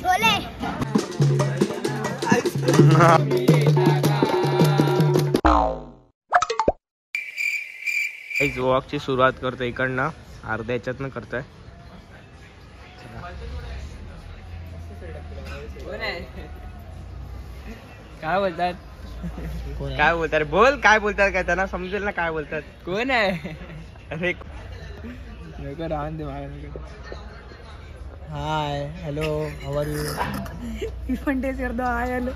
छोले वॉकची सुरुवात करतो इकडनं, अर्ध्या ह्याच्यातनं करतोय. काय बोलतात काय बोलतात बोल, काय बोलतात काय त्यांना समजेल ना काय बोलतात. कोण आहे? अरे राहून दे मला. Hi hello how are you. मी पण तेच करतो. Hi hello.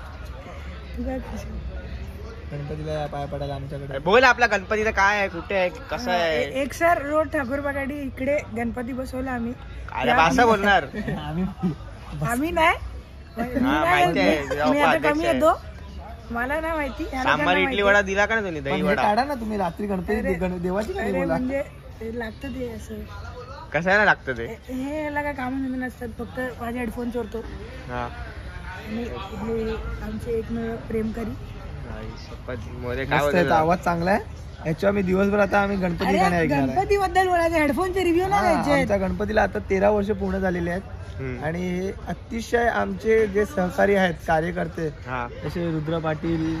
गणपतीला पाय पडायला आमच्याकडे. बोल आपला गणपतीला काय आहे, कुठे आहे, कसं आहे. एक सर रोड ठाकूरबागाडी इकडे गणपती बसवला आम्ही. अरे असं बोलणार. आम्ही नाही, मी आता कमी येतो, मला नाही माहिती. सांबार इडली वडा दिला का ना तुम्ही, दही वडा काढा ना तुम्ही. रात्री गणपती देवाची म्हणजे लागतं ते असं. कशाला लागतं ते. हे याला काय काम नसतात, फक्त माझे हेडफोन चोरतो. आणि हे आमचे एकमेव प्रेमकरी. काय आवाज चांगला आहे याच्यावर. मी दिवसभर आता आम्ही गणपती गाणे ऐकणार आहे. गणपती बद्दल बोलायचं, हेडफोनचे रिव्ह्यू नाही द्यायचे. आमच्या गणपतीला आता 13 वर्ष पूर्ण झालेले आहेत. आणि अतिशय आमचे जे सहकारी आहेत, कार्यकर्ते, जसे रुद्र पाटील,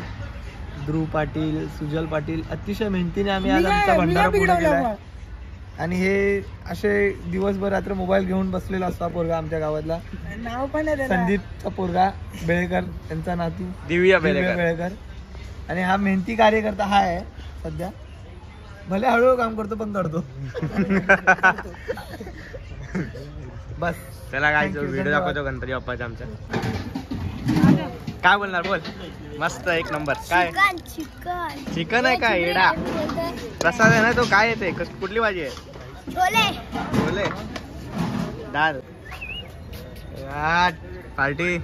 ध्रुव पाटील, सुजल पाटील, अतिशय मेहनतीने आम्ही आज आमचा भंडारा पूर्ण केला. आणि हे असे दिवसभर रात्र मोबाईल घेऊन बसलेला असतो पोरगा आमच्या गावातला. नाव पण संदीपचा पोरगा बेळेकर, त्यांचा नातू दिव्या बेळेकर. आणि हा मेहनती कार्यकर्ता हा आहे सध्या. भले हळूहळू काम करतो पण करतो. बस त्याला काय व्हिडिओ दाखवतो गणपती बाप्पाचा आमचा. काय बोलणार बोल. मस्त एक नंबर. काय चिकन आहे का येडा. प्रसाद आहे ना तो. काय येते, कुठली भाजी आहे. छोले डाळ. पार्टी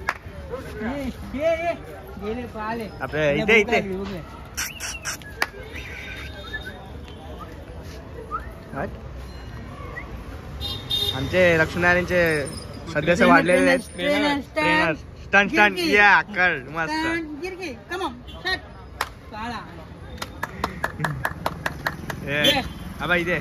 आपल्या इथे इथे. आमचे लक्ष्मीनारायणचे सदस्य वाढलेले आहेत. ट्रेनर स्टंट स्टंट या कर मस्त. आबा इथे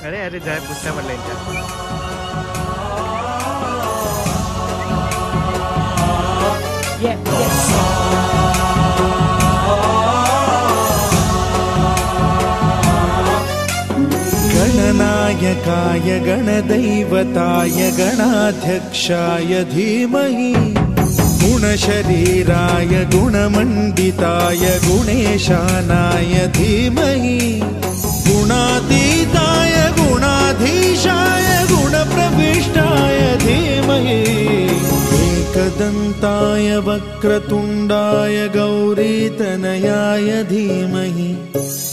अरे अरे जय पुस्तक पडलं गणनायकाय गणदैवताय गणाध्यक्षाय धीमहि गुणशरीराय गुणमण्डिताय गुणेशानाय धीमहि गुणातीताय गुणाधीशाय गुणप्रविष्टाय धीमहि एकदन्ताय वक्रतुण्डाय गौरीतनयाय धीमहि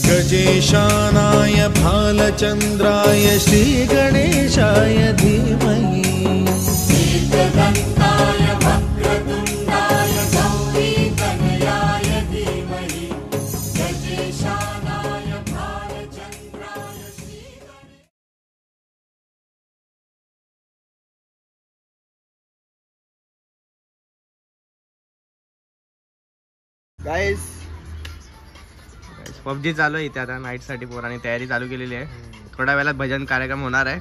गजेशानाय भालचन्द्राय श्रीगणेशाय धीमहि एकदन्ताय वक्रतुण्डाय गौरीतनयाय धीमहि गजेशानाय भालचन्द्राय गाइस. पबजी चालू आहे इथे आता. नाईट साठी पोरांनी तयारी चालू केलेली आहे. थोड्या वेळात भजन कार्यक्रम होणार आहे.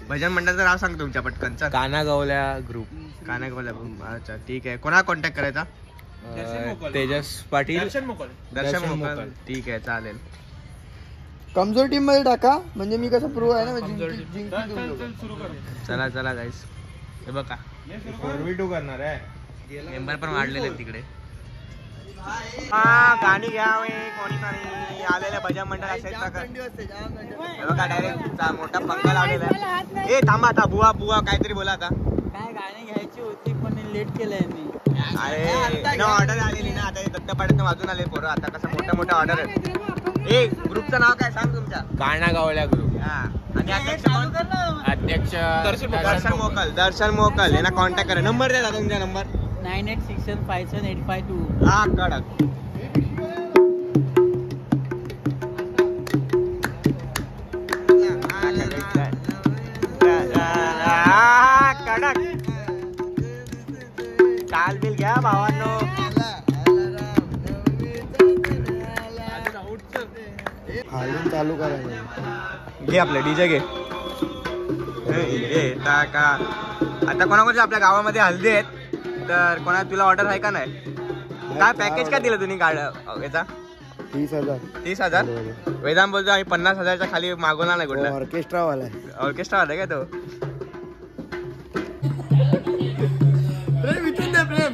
भजन मंडळाचं नाव सांग तुमच्या पटकन. कानागवल्या ग्रुप. कानागवल्या ग्रुप. अच्छा ठीक आहे. कोणा कॉन्टॅक्ट करायचा. तेजस पाटील, दर्शन मोकल. ठीक आहे चालेल. कमजोर टीम मध्ये टाका म्हणजे मी कसं प्रो आहे ना. चला चला गाईस. हे बघा 4v2 करणार आहे. मेंबर पण वाढलेले आहेत तिकडे. गाणी घ्यावे कोणी कोणी आलेल्या भजन मंडळ असेल तर बघा. डायरेक्ट मोठा पंखा लावलेला आहे. ए थांबा आता. बुवा बुवा काहीतरी बोला आता. काय गाणी घ्यायची होती पण लेट केलंय मी. अरे ऑर्डर आलेली ना आता. दत्तपाड्यात वाजून आले पोरं. आता कसं मोठ्या मोठ्या ऑर्डर आहे. ए ग्रुपचं नाव काय सांग तुमच्या. कानागवल्या ग्रुप. आणि अध्यक्ष अध्यक्ष दर्शन मोकल. यांना कॉन्टॅक्ट करा. नंबर द्या तुमचा. नंबर 9867578552. हा कडक. कडक. चाल बिल घ्या भावांनो. हालून चालू करायला. घे आपलं डीजे घे. का आता कोणाकोणच्या आपल्या गावामध्ये हल्दी आहेत, तर कोणा तुला ऑर्डर आहे का नाही? काय पॅकेज काय दिलं तुम्ही याचा? 30,000. वेदांत बोलतो आम्ही 50,000च्या खाली मागवणार नाही कुठला. ऑर्केस्ट्रावाला आहे का तो? प्रेम इथून दे, प्रेम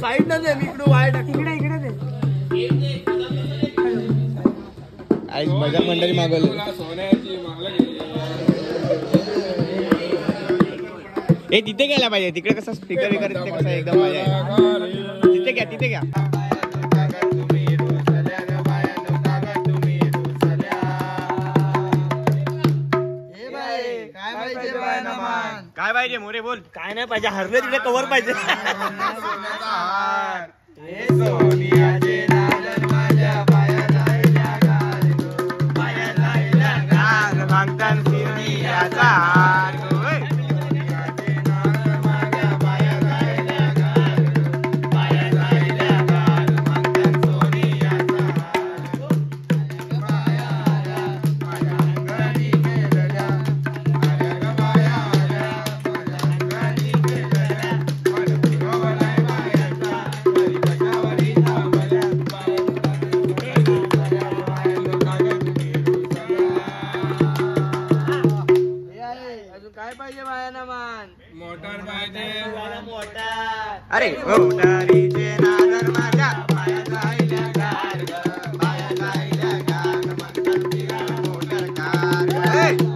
साईड ना दे, मी इकडे वाईट इकडे दे. आज मजा मंडळी मागवली. हे तिथे गेला पाहिजे, तिकडे कसं स्पीकर विकर तिथे कसं एकदम मजा आहे. तिथे घ्या. काय पाहिजे मोरे बोल. काय नाही पाहिजे, हरले तिकडे कवर पाहिजे. अरे मोटारीचे नागर माझ्या पायात राहिल्या गार ग, पायात राहिल्या गार म्हणतात तिला मोटर कार ग.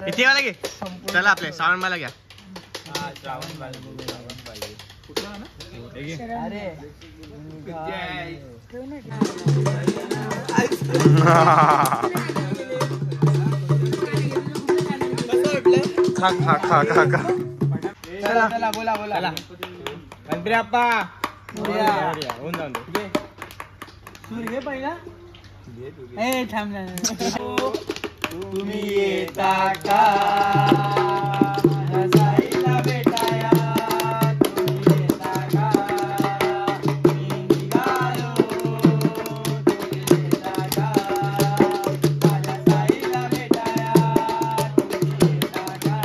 इथे वाला घे. चला आपले श्रावण मला घ्या. चला बोला मंत्री अप्पा होऊन जाऊन दे. सूर घे पहिला. ए थांब ना. तुम्ही येता का रसाईला भेटाया, तुम्ही येता का मी निघालो, तुम्ही येता का माझ्या साईला भेटाया, तुम्ही येता का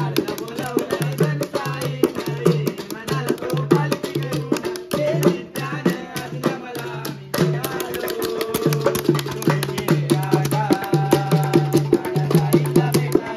अर्ज बोलवलं जनसाई घरी म्हणाल तो पालखी घेऊन ते विद्यान असलं मला मी निघालो, तुम्ही येता का माझ्या साईला भेटाया.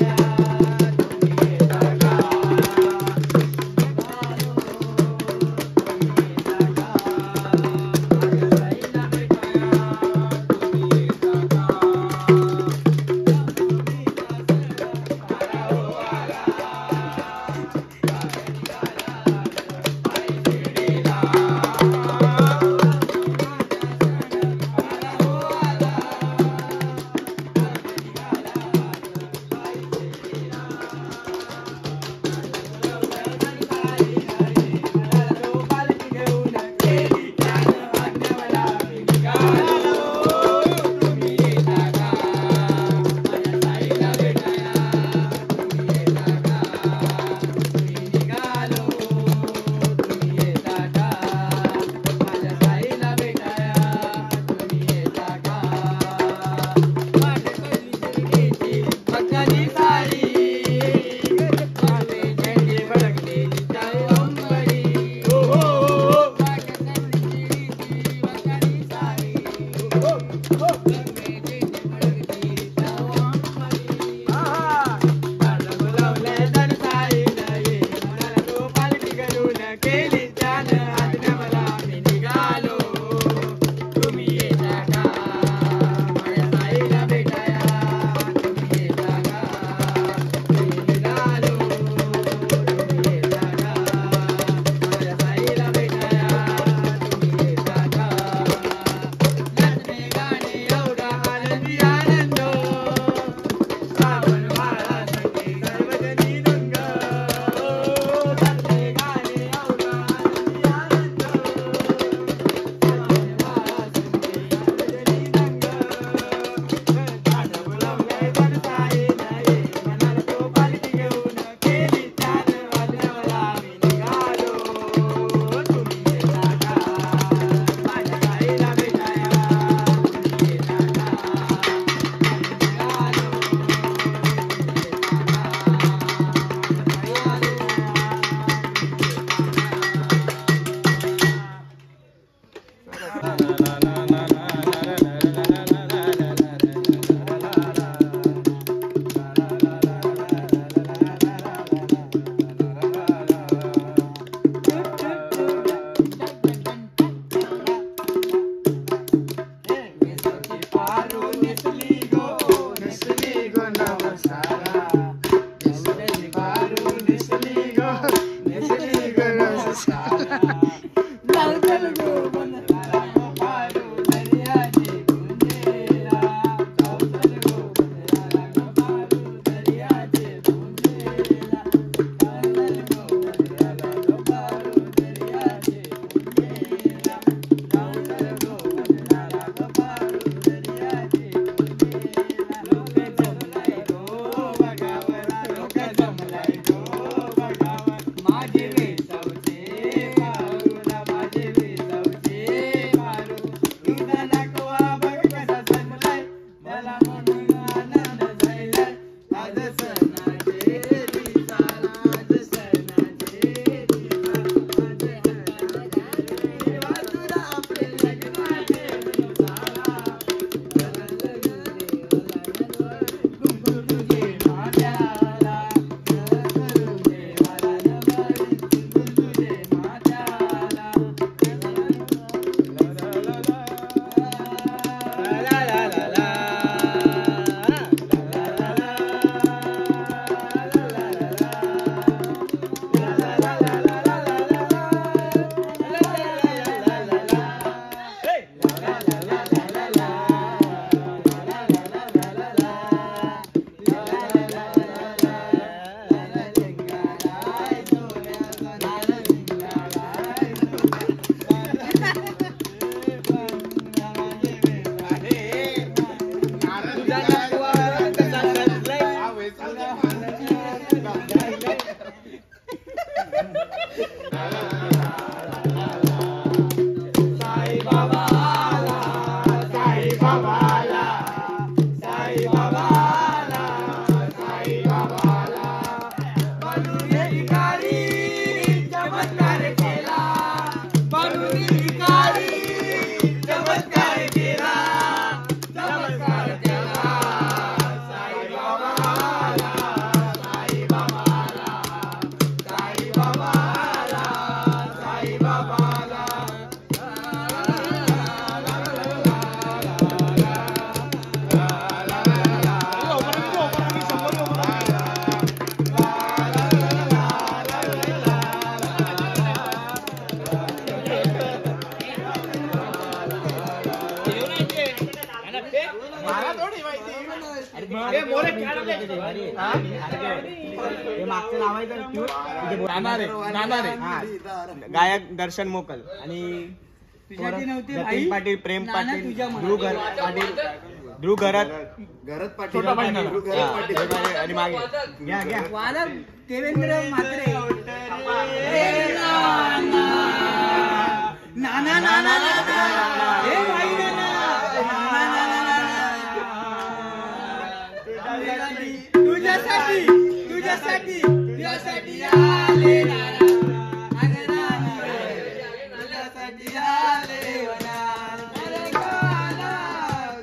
केली जान आज्ञावला मी निघालो तुम्ही येता का माझ्या साईला भेटाया तुम्ही येता का मी निघालो तुम्ही येता का माझ्या साईला भेटाया तुम्ही येता का नाचणे गाणे एवढा आनंदी आनंद श्रावण बाळासाठी सर्वजणी दंग नाचणे गाणे एवढा आनंदी आनंद श्रावण बाळासाठी सर्वजणी दंग ताट बोलावलंय बनता येईना मनाला तो पालखी घेऊन केली चाल वाजवला मी निघालो तुम्ही येता का माझ्या साईला भेटाया तुम्ही येता का गायक दर्शन मोकल आणि जतीन पाटील, प्रेम पाटील, ध्रुव घरत पाटील आणि मागे घ्या घ्या देवेंद्र म्हात्रे नाना नाना तुझ्यासाठी तुझ्यासाठी तुझ्यासाठी आले नाना तुझ्यासाठी आले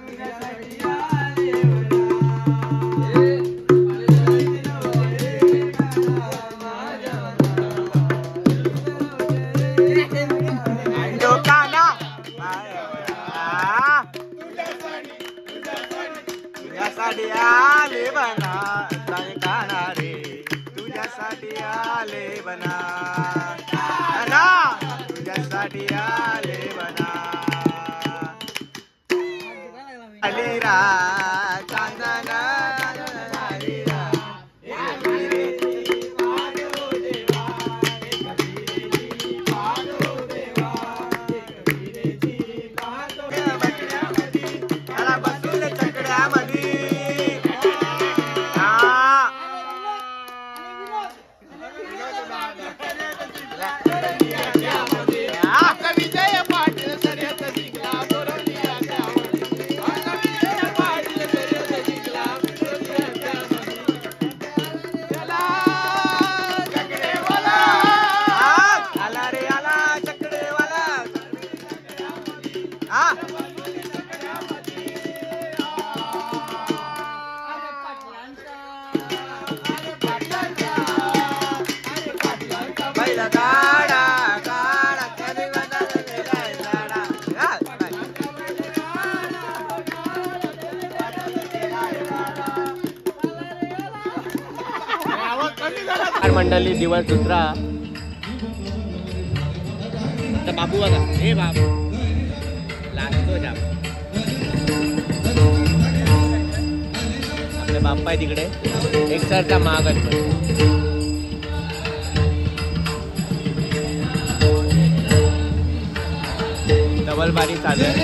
तुझ्यासाठी आले आले बना काना रे तुझ्यासाठी आले बना तुझ्यासाठी आले बना अलीरा चांदना मंडळी दिवस दुसरा बाबू बघा हे बाबू लागतो जाम आपले बाप्पा आहे तिकडे एक सरचा महाग डबल बारी चालू आहे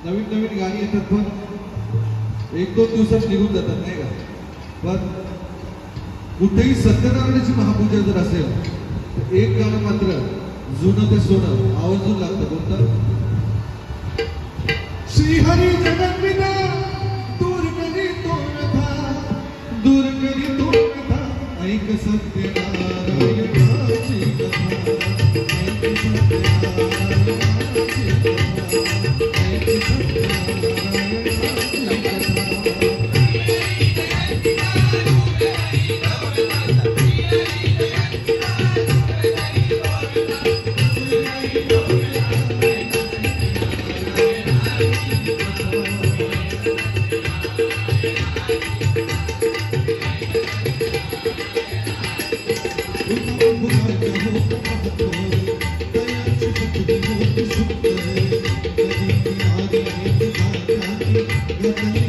नवीन गाणी येतात पण एक दोन दिवसात निघून जातात नाही का. पण कुठेही सत्यनारायणाची महापूजा जर असेल तर एक गाणं मात्र जुनं ते सोनं आवर्जून लागतं. कोणतं? श्रीहरी जगन्मिता दूर करी तो व्यथा, दूर करी तो व्यथा, ऐक सत्यनारायणाची कथा, ऐक सत्यनारायणाची कथा, ऐक सत्यनारायणाची कथा. Thank you.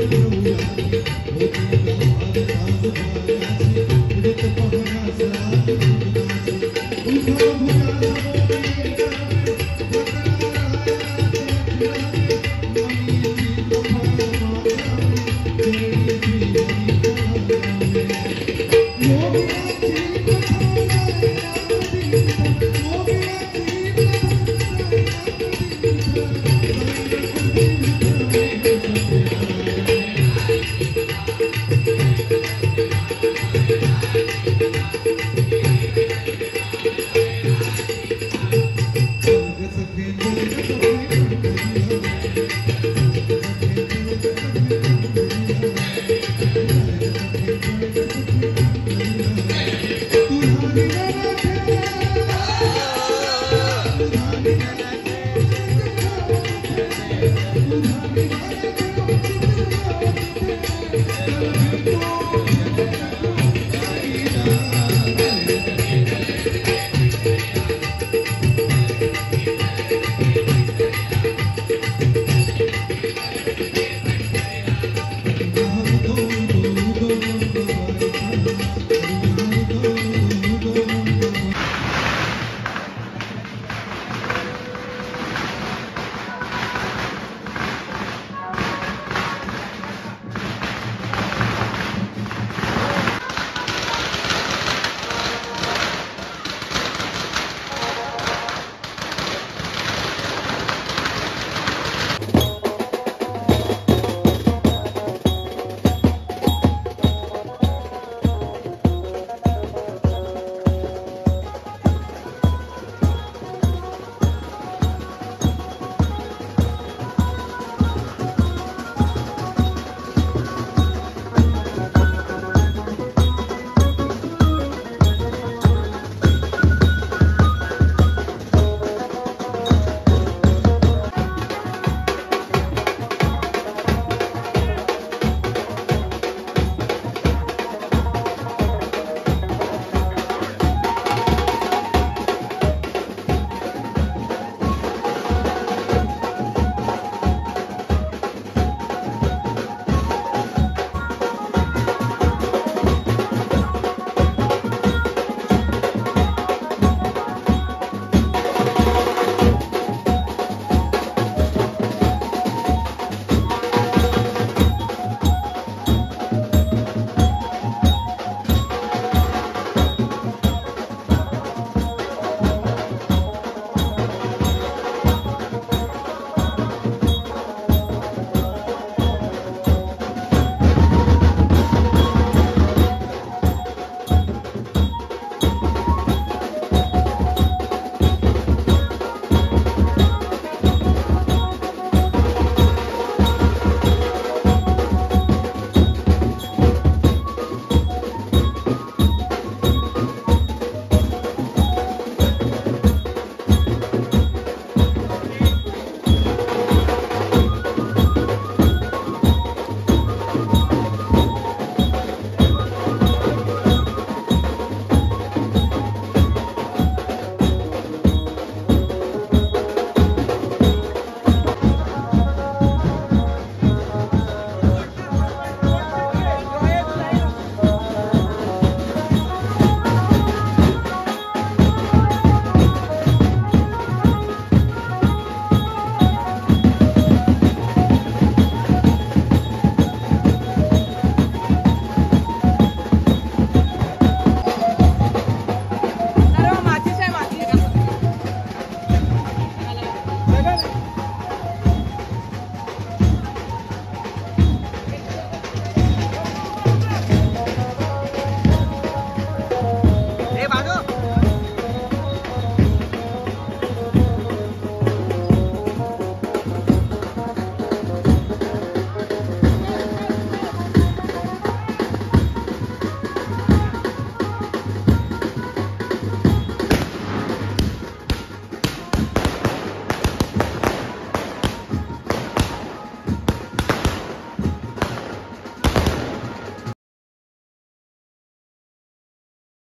ॐ